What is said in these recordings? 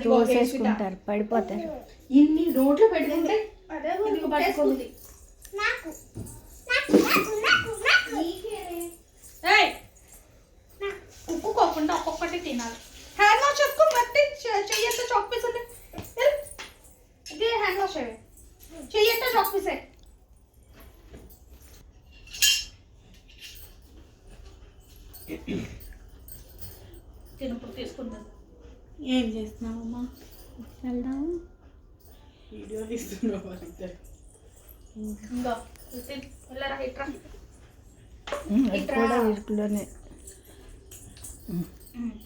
తోసేసుకుంటారు, పడిపోతారు. ఇన్ని రోడ్లు పెట్టుకుంటే పట్టుకోండి. ఉప్పుకోకుండా ఒక్కొక్కటి తినాలి. హ్యాండ్ వాష్ చేసుకో. మట్టి చెయ్యంతా చాక్ పీస్ ఉంది. ఇదే హ్యాండ్ వాష్ అయ్యే చెయ్యంతా చాక్ పీసే. తినప్పుడు తీసుకుంటాను. ఏం చేస్తున్నావమ్మా? వెళ్దాం. వీడియో తీస్తున్నావు. ఇంకా వెళ్ళరా ఇట్రా. కూడా ఇరుకులోనే.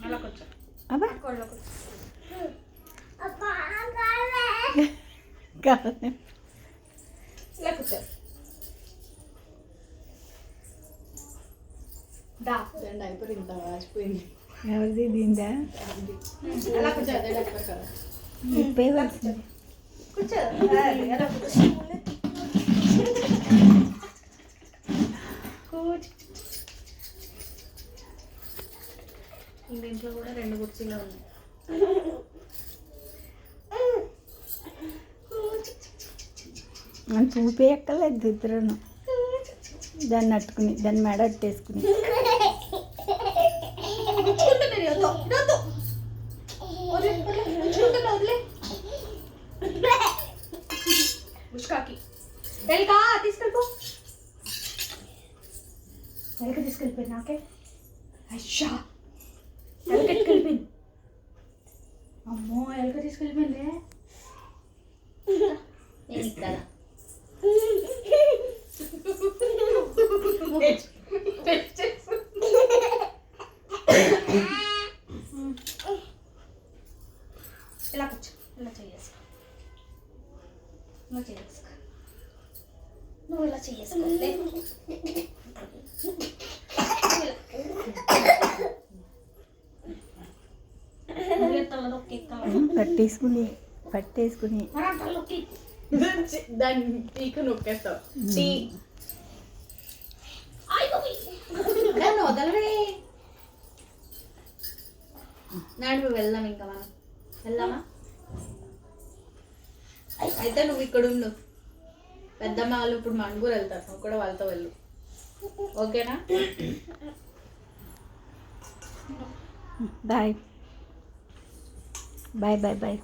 అలా కూర్చో. అబ్బా ఇలా కూర్చో. డైపర్ ఇంత వాచిపోయింది. ఎవరిది? దీందా? అలా కూర్చో. అదే డైపర్ కదా. ఇప్పేవాల్సింది. కూర్చో. ఎలా కూర్చో. దీంట్లో కూడా 2 కుర్చీలు ఉన్నాయి. అని చూపేయక్కర్లేదు ఇద్దరును. దాన్ని అట్టుకుని దాన్ని మెడ అట్టేసుకుని తీసుకెళ్ళిపోయి నాకే. అయ్యా ఎలక ఎత్తుకెళ్ళిపోయింది. అమ్మో ఎలక తీసుకెళ్ళిపోయింది. నేను ఇక్కడ ఇలా కూర్చో. ఇలా చేయేసుకో. నువ్వు చేయేసుకో. నువ్వు ఇలా చేయేసుకో. పట్టేసుకుని దాన్ని టీకు నొక్కేస్తావు. టీ దాన్ని వదలవే. నడుపు వెళ్దాం. ఇంకా మనం వెళ్దామా? అయితే నువ్వు ఇక్కడ ఉండు. పెద్దమ్మ వాళ్ళు ఇప్పుడు మణుగూరు వెళ్తారు. నువ్వు కూడా వాళ్ళతో వెళ్ళు. ఓకేనా? Bye bye bye bye.